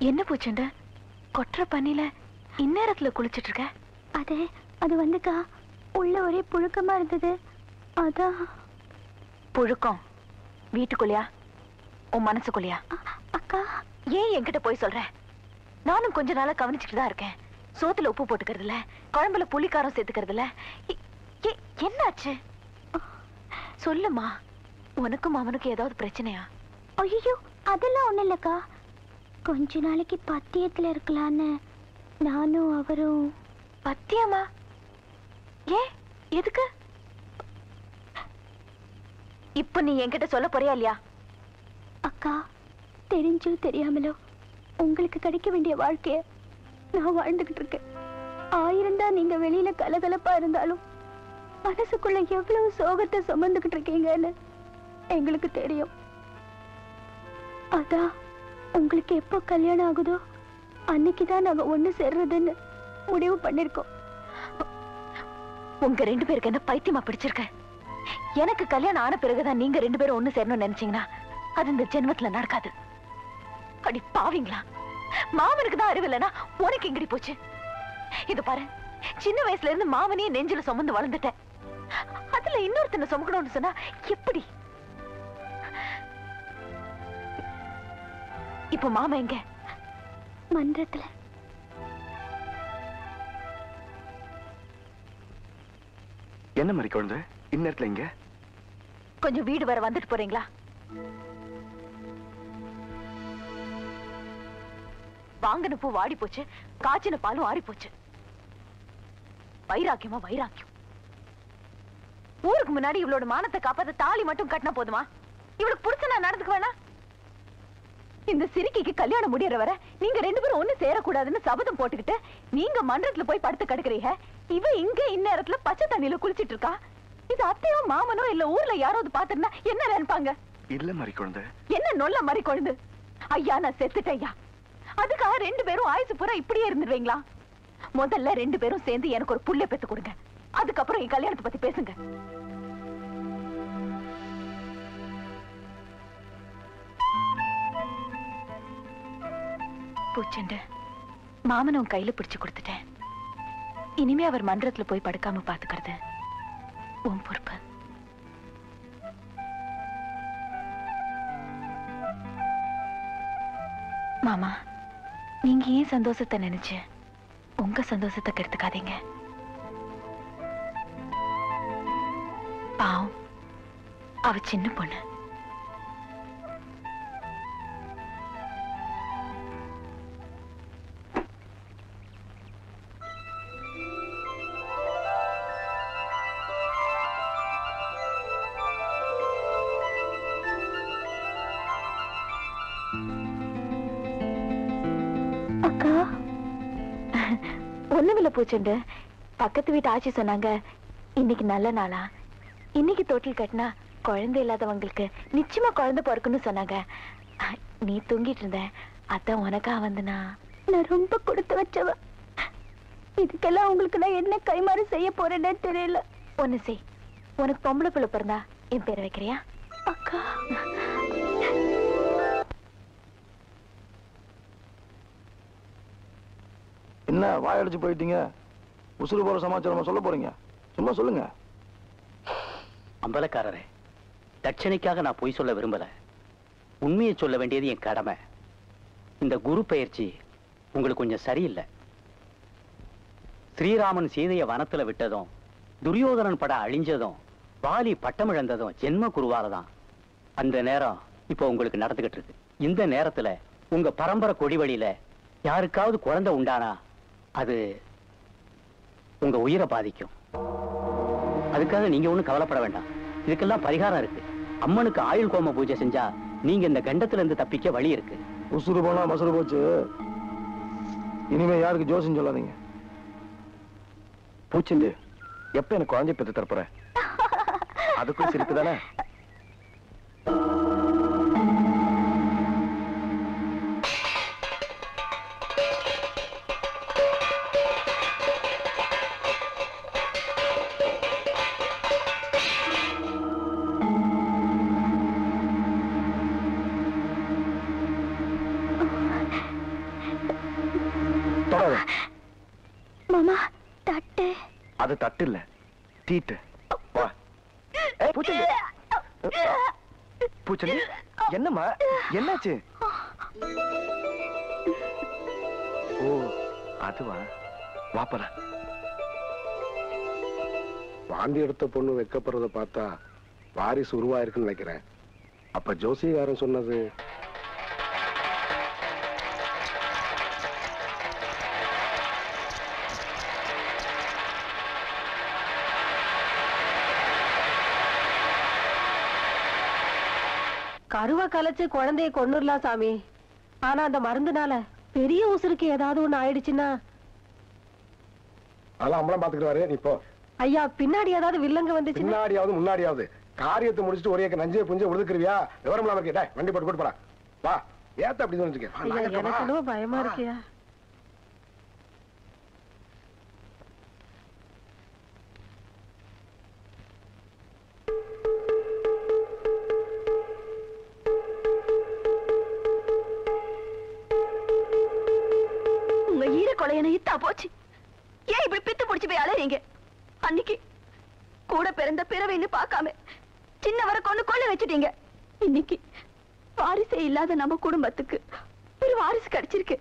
என்ன பூச்சண்ட கொற்ற பண்ணில இந்நேரத்துல குளிச்சிட்டு இருக்க? அது வந்துக்கா உள்ள ஒரே புழுக்கமா இருந்தது. அதான். புழுக்கம் வீட்டுக்குள்ளையா உன் மனசுக்குள்ளையா? அக்கா ஏன் என்கிட்ட போய் சொல்ற? நானும் கொஞ்ச நாளா கவனிச்சுட்டு தான் இருக்கேன். சோத்துல உப்பு போட்டுக்கிறது இல்ல, குழம்புல புளிக்காரம் சேர்த்துக்கிறது இல்ல. என்னாச்சு சொல்லுமா. உனக்கும் அவனுக்கும் ஏதாவது பிரச்சனையா? ஐயோ அதெல்லாம் ஒண்ணு இல்லக்கா. கொஞ்ச நாளைக்கு பத்தியத்துல இருக்கலான்னு நானும் அவரும். பத்தியமா? ஏன் எதுக்கு? இப்ப நீ என்கிட்ட சொல்ல போறியா இல்லையா? அக்கா தெரிஞ்சோ தெரியாமலோ உங்களுக்கு கிடைக்க வேண்டிய வாழ்க்கைய நான் வாழ்ந்துகிட்டு இருக்கேன். 1000 தான் நீங்க வெளியில கலகலப்பா இருந்தாலும் மனசுக்குள்ள எவ்வளவு சோகத்தை சுமந்துகிட்டு இருக்கீங்கன்னு எங்களுக்கு தெரியும். அதான் உங்களுக்கு எப்போ கல்யாணம் ஆகுதோ அன்னைக்குதான் நாங்க ஒண்ணு சேர்றதுன்னு முடிவு பண்ணிருக்கோம். உங்க 2 பேருக்கு என்ன பைத்தியமா பிடிச்சிருக்க? எனக்கு கல்யாணம் ஆன பிறகுதான் நீங்க 2 பேரும் ஒண்ணு சேரணும்னு நினைச்சீங்கன்னா அது இந்த ஜென்மத்துல நடக்காது. அடி பாவீங்களா, மாமனுக்கு தான் அறிவு இல்லைன்னா உனக்கு எங்கடி போச்சு? இது பாரு, சின்ன வயசுல இருந்து மாமனையே நெஞ்சில சுமந்து வளர்ந்துட்டேன். அதுல இன்னொருத்தனை சுமக்கணும்னு சொன்னா எப்படி? இப்ப மாமா எங்க? மன்றத்துல. என்ன மாதிரி குழந்தை இந்நேரத்துல இங்க? கொஞ்சம் வீடு வர வந்துட்டு போறீங்களா? வாங்கின பூ வாடி போச்சு, காய்ச்சின பாலும் ஆறி போச்சு. வைராக்கியமா வைராக்கியம். ஊருக்கு முன்னாடி இவளோட மானத்தை காப்பாத்த தாலி மட்டும் கட்டினா போதுமா? இவளுக்கு புடிச்ச நான் நடந்துக்க வேணா? இந்த சிரிக்கைக்கு கல்யாணம் முடியற வர நீங்க 2 பேரும் ஒண்ணு சேரக்கூடாதுன்னு சபதம் போட்டுக்கிட்டு நீங்க மன்றத்துல போய் படுத்து கிடக்குறீங்க. இவ இங்க இந்நேரத்துல பச்சை தண்ணியில குளிச்சிட்டு இருக்கா. இது அத்தையோ மாமனோ இல்ல ஊர்ல யாராவது பாத்துருந்தா என்ன நினைப்பாங்க? இல்ல மாதிரி குழந்தை. என்ன நொல்ல மாதிரி குழந்தை? ஐயா நான் செத்துட்டேன் ஐயா. அதுக்காக 2 பேரும் ஆயுசு பூரா இப்படியே இருந்துருவீங்களா? முதல்ல 2 பேரும் சேர்ந்து எனக்கு ஒரு புள்ள பெத்து கொடுங்க. அதுக்கப்புறம் என் கல்யாணத்தை பத்தி பேசுங்க. பூச்செண்டு மாமன் உன் கையில பிடிச்சு கொடுத்துட்டேன். இனிமே அவர் மன்றத்துல போய் படுக்காம பாத்துக்கிறது உன் பொறுப்பு. மாமா நீங்க ஏன் சந்தோஷத்தை நினைச்சு உங்க சந்தோஷத்தை கெடுத்துக்காதீங்க. பாவம் அவ சின்ன பொண்ணு. அக்கா ஒண்ணுமில்ல பூச்செண்டு, பக்கத்து வீட்டு ஆட்சி சொன்னாங்க இன்னைக்கு நல்ல நாளா, இன்னைக்கு தொட்டில் கட்டினா குழந்தை இல்லாதவங்களுக்கு நிச்சயமா குழந்தை பிறக்குன்னு சொன்னாங்க. நீ தூங்கிட்டு இருந்த, அதான் உனக்கா வந்துனா. நான் ரொம்ப கொடுத்து வச்சவ. இதுக்கெல்லாம் உங்களுக்கு நான் என்ன கைமாறு செய்ய போறேன்னு தெரியல. ஒண்ணு செய், உனக்கு பொம்பளை பிள்ளை பிறந்தா என் பேரை வைக்கிறியா? அக்கா என்ன வாயடிச்சு போயிட்டீங்க? உசுறு போற சமாச்சாரமா சொல்ல போறீங்க? சும்மா சொல்லுங்க. அம்பலக்காரரே, தட்சணைக்காக நான் பொய் சொல்ல விரும்பல. உண்மையை சொல்ல வேண்டியது என் கடமை. இந்த குரு பயிற்சி உங்களுக்கு கொஞ்சம் சரியில்லை. ஸ்ரீராமன் சீதையை வனத்துல விட்டதும், துரியோதனன் பட அழிஞ்சதும், வாலி பட்டம் இழந்ததும் ஜென்ம குருவாலதான். அந்த நேரம் இப்போ உங்களுக்கு நடந்துகிட்டு இருக்கு. இந்த நேரத்துல உங்க பரம்பரை கொடி வழியில யாருக்காவது குழந்தை உண்டானா அது உங்க உயிரை பாதிக்கும். அதுக்காக நீங்க ஒண்ணும் கவலைப்பட வேண்டாம். இதுக்கெல்லாம் பரிகாரம் இருக்கு. அம்மனுக்கு ஆயுள் கோம பூஜை செஞ்சா நீங்க இந்த கண்டத்துல இருந்து தப்பிக்க வழி இருக்கு. உசுறு போனா மசுறு போச்சு. இனிமே யாருக்கு ஜோசியம் சொல்லாதீங்க. பூச்செண்டு எப்ப எனக்கு குழந்தை பெற்று தரப்போற? அதுக்கும் சிரிப்பு தானே? அது தட்டு இல்ல, தீட்டு. வா. ஏய் பூச்செண்டி, பூச்செண்டி, என்னம்மா என்னாச்சு? ஓ அதுவா, வாப்பலாம். வாந்தி எடுத்த பொண்ணு வைக்கப்படுறத பார்த்தா வாரிசு உருவாயிருக்குன்னு நினைக்கிறேன். அப்ப ஜோசிகாரன் சொன்னது கருவா கலைச்சு குழந்தைய கொன்னுடலாம் சாமி. ஆனா அந்த மருந்துனால பெரிய உசுருக்கு ஏதாவது ஒண்ணு ஆயிடுச்சுன்னா அதெல்லாம் அம்பளம் பாத்துக்கிட்டு நீ போ. ஐயா பின்னாடி ஏதாவது வில்லங்க வந்துச்சு. பின்னாடியாவது முன்னாடியாவது காரியத்தை முடிச்சுட்டு ஒரே நஞ்சே புஞ்சே உழுதுக்குருவியா? விவரம் இல்லாம இருக்கே, வண்டி போட்டு கூட்டு போடா. வா, ஏத்த அப்படி எனக்கு என்னவோ பயமா இருக்கியா? உங்க ஈர கொலையனை இத்தா போச்சு. ஏன் இப்படி பித்து முடிச்சு போய் அலையீங்க? அன்னைக்கு கூட பிறந்த பிறவைன்னு பார்க்காம சின்னவரை கொள்ள வச்சுட்டீங்க. இன்னைக்கு வாரிசே இல்லாத நம்ம குடும்பத்துக்கு ஒரு வாரிசு கிடைச்சிருக்கு.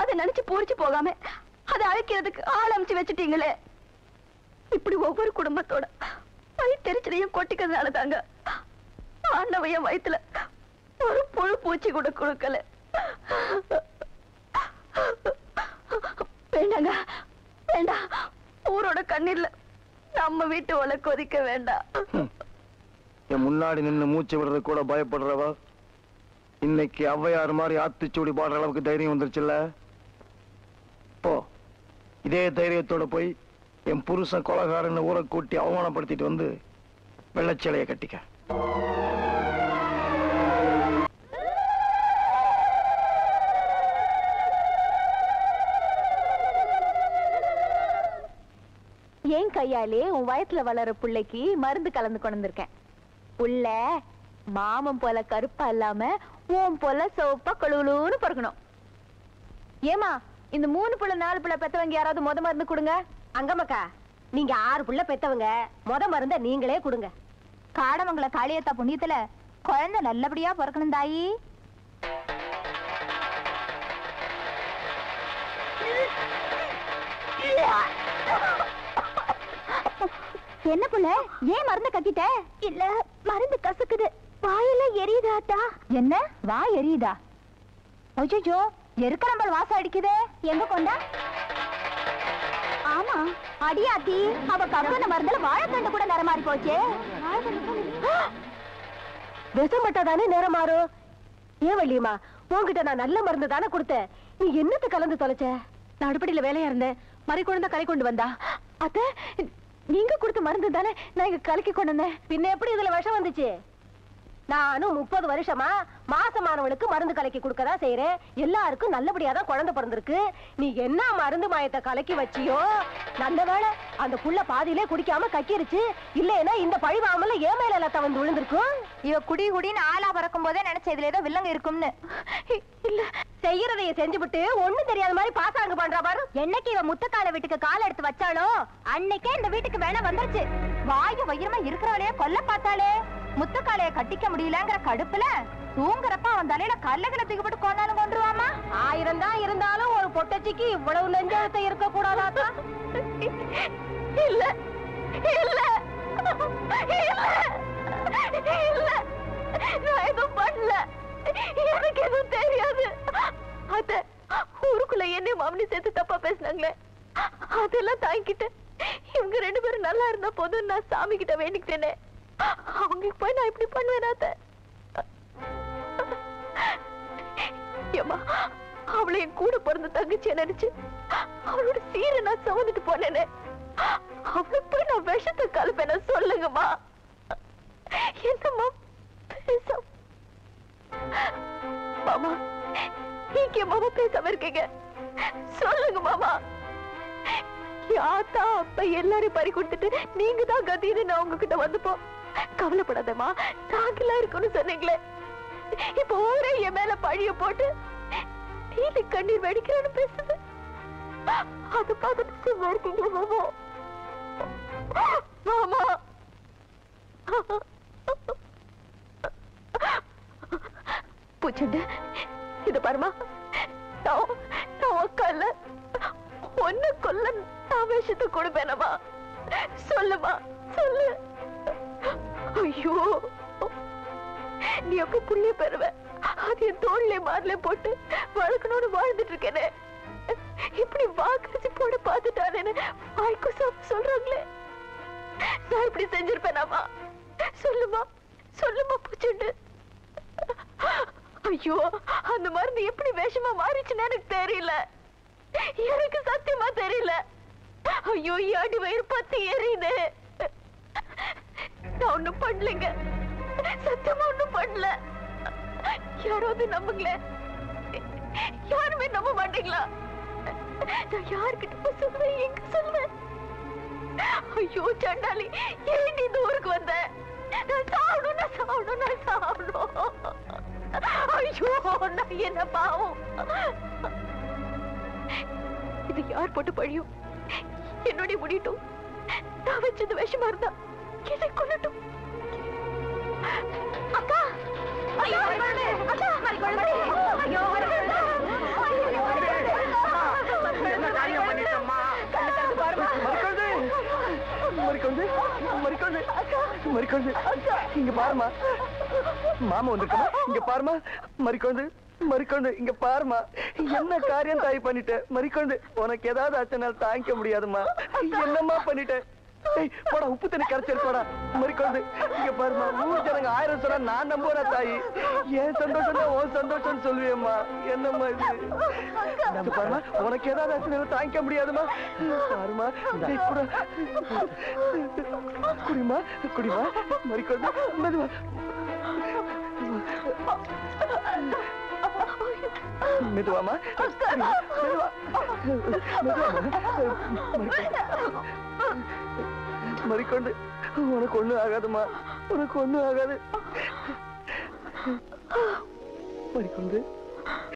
அதை நினைச்சு பூரிச்சு போகாம அதை அழைக்கிறதுக்கு ஆள் அமைச்சு வச்சுட்டீங்களே. இப்படி ஒவ்வொரு குடும்பத்தோட வயிற்றுச்சலையும் கொட்டிக்கிறதுனால தாங்க ஆண்டவைய வயிற்றுல ஒரு புழு பூச்சி கூட கொடுக்கல. வேண்டாங்க, வேண்டாம். ஊரோட கண்ணீர்ல நம்ம வீட்டு ஒலை கொதிக்க வேண்டாம். என் முன்னாடி நின்னு மூச்சு விடுறது கூட பயப்படுறவ இன்னைக்கு ஔவையார் மாதிரி ஆத்திச்சூடி பாடுற அளவுக்கு தைரியம் வந்துருச்சுல்ல. போ, இதே தைரியத்தோட போய் என் புருஷன் கொலகாரன்னு ஊரை கூட்டி அவமானப்படுத்திட்டு வந்து வெள்ளச்சேலைய கட்டிக்க. ஏன் கையாலே உன் வயத்துல வளர பிள்ளைக்கு மருந்து கலந்து கொண்டு வந்திருக்கேன். புள்ள மாமன் போல கருப்பா இல்லாம உன் போல சோப்பா கொழுன்னு பிறக்கணும். ஏமா இந்த 3 புள்ள 4 புள்ள பெத்தவங்க யாராவது முத மருந்து கொடுங்க. அங்கம்மக்கா, நீங்க 6 புள்ள பெத்தவங்க, முத மருந்த நீங்களே கொடுங்க. காடமங்கல காளியத்தா புண்ணியத்துல குழந்தை நல்லபடியா பிறக்கணும் தாயி. என்ன புள்ள, ஏன் மருந்து கட்டிட்ட? இல்ல, மருந்து கசக்குது, வாயில எரியுதாட்டா. என்ன வாய் எரியுதா? அச்சோ, எருக்கரம்பல் வாசம் அடிக்குதே. எங்க கொண்டா? ஆமா அடியாத்தி, அவ கம்பன மருந்துல வாழைத்தண்டு கூட நிற மாறி போச்சே. விஷமட்டதானே நிறம் மாறும். ஏன் வள்ளியம்மா, உன்கிட்ட நான் நல்ல மருந்து தானே கொடுத்தேன், நீ என்னத்தை கலந்து தொலைச்ச? நான் அடுப்படியில வேலையா இருந்தேன், மறை குழந்தை கலை கொண்டு வந்தா. அத்த, நீங்க கொடுத்த மருந்து தானே நான் இங்க கலக்கி கொண்டு வந்தேன். பின்ன எப்படி இதுல விஷம் வந்துச்சு? நானும் 30 வருஷமா மாசமானவளுக்கு மருந்து கலக்கி கொடுக்கதான் செய்யறேன். எல்லாருக்கும் நல்லபடியா தான் குழந்தை பிறந்திருக்கு. நீ என்ன மருந்து மாயத்தை கலக்கி வச்சியோ, நல்ல வேளை அந்த புள்ள பாதியிலே குடிக்காம கக்கிருச்சு. இல்லைன்னா இந்த பழிவாமல ஏன் மேல எல்லாத்த வந்து விழுந்திருக்கும். இவ குடி குடின்னு ஆளா பறக்கும் போதே நினைச்ச இதுல ஏதோ வில்லங்க இருக்கும்னு. இல்ல, செய்யறதைய செஞ்சுவிட்டு ஒண்ணும் தெரியாத மாதிரி பாசாங்க பண்றா பாரு. என்னைக்கு இவ முத்தக்கால வீட்டுக்கு கால எடுத்து வச்சாலோ அன்னைக்கே இந்த வீட்டுக்கு வேணா வந்துருச்சு. வாயு வயிறமா இருக்கிறவளையே கொல்ல பார்த்தாலே. முத்தக்காலைய கட்டிக்க முடியலங்கிற கடுப்புல தூங்குறப்ப அவன் தலையில கல்லகளை தூக்கிப்பட்டு கொண்டாலும் கொண்டுருவாமா. 1000 தான் இருந்தாலும் ஒரு பொட்டச்சிக்கு இவ்வளவு நெஞ்செழுத்த இருக்க கூடாதா? இல்ல இல்ல இல்ல, நான் எதுவும் பண்ணல, எனக்கு எதுவும் தெரியாது. அத ஊருக்குள்ள என்ன மாமனி சேர்த்து தப்பா பேசினாங்களே, அதெல்லாம் தாங்கிட்டு இவங்க 2 பேரும் நல்லா இருந்தா போதும் நான் சாமி கிட்ட வேண்டிக்கிட்டேனே. அவங்களுக்கு போய் நான் இப்படி பண்ணுவேன். அவளை என் கூட பிறந்த தங்கச்சியை நினைச்சு அவளோட சீரை நான் சுமந்துட்டு போனேனே, அவளுக்கு போய் நான் விஷத்தை கலப்பேன. சொல்லுங்கம்மா, என்னம்மா பேச மாமா, நீங்க மாமா பேசாம இருக்கீங்க? சொல்லுங்க மாமா. யாத்தா அப்ப எல்லாரையும் பறி கொடுத்துட்டு நீங்க தான் கதின்னு நான் உங்ககிட்ட வந்துப்போ. கவலைப்படாதம்மா, நாங்கெல்லாம் இருக்கணும்னு சொன்னீங்களே, இப்ப ஊரே என் மேல பழிய போட்டு நீலி கண்ணீர் வெடிக்கிறேன்னு பேசுது. அது பார்த்துட்டு சும்மா இருக்கீங்களா மாமா? மாமா பூச்செண்டு இது பாருமா நான் உக்கால ஒன்னு கொல்ல நான் விஷத்தை கொடுப்பேனமா சொல்லுமா சொல்லு ஐயோ நீ எப்ப புள்ளிய பெறுவ அது என் தோல்ல மார்ல போட்டு வளர்க்கணும்னு வாழ்ந்துட்டு இருக்கேனே இப்படி வாக்கரிச்சு போட பாத்துட்டானேன்னு வாய்க்கு சொல்றாங்களே நான் இப்படி செஞ்சிருப்பேனாமா சொல்லுமா சொல்லுமா பூச்சுண்டு ஐயோ அந்த மருந்து எப்படி வேஷமா மாறிச்சுன்னு எனக்கு தெரியல எனக்கு சத்தியமா தெரியல ஐயோ அடி வயிறு பத்தி எரியுது நான் ஒண்ணும் பண்ணலைங்க சத்தியமா ஒண்ணும் பண்ணல யாராவது நம்புங்களே யாருமே நம்ப மாட்டீங்களா நான் யாருக்கிட்ட போய் சொல்லுவேன் எங்க சொல்லுவேன் ஐயோ சண்டாளி ஏன் இந்த ஊருக்கு வந்த நான் சாவணும் ஐயோ நான் என்ன பாவம் இது யார் போட்டு பழியும் என்னுடைய முடியட்டும் நான் வச்சது விஷமா இருந்தா என்னை கொல்லட்டும் அக்கா ஐயோ அக்கா ஐயோ இங்க பாருமா மாமா வந்திருக்கா இங்க பாருமா மறிக்கொண்டு இங்க பாருமா என்ன காரியம் தாய் பண்ணிட்ட மறிக்கொண்டு உனக்கு ஏதாவது ஆச்சனால் தாங்கிக்க முடியாதுமா என்னம்மா பண்ணிட்ட போடா உப்பு தண்ணி கரைச்சிருக்கோடா மறிக்கொண்டு இங்க பாருமா ஊர் ஜனங்க 1000 சொன்னா நான் நம்புறேன் தாயி ஏன் சந்தோஷம் தான் உன் சந்தோஷம் சொல்லுவேம்மா என்னம்மா இது பாருமா உனக்கு ஏதாவது ஆச்சனால் தாங்கிக்க முடியாதுமா பாருமா குடிமா மறிக்கொண்டு மெதுவா மெதுவாமா மறிக்கொண்டு உனக்கு ஒண்ணும் ஆகாதுமா உனக்கு ஒண்ணும் ஆகாது மறிக்கொண்டு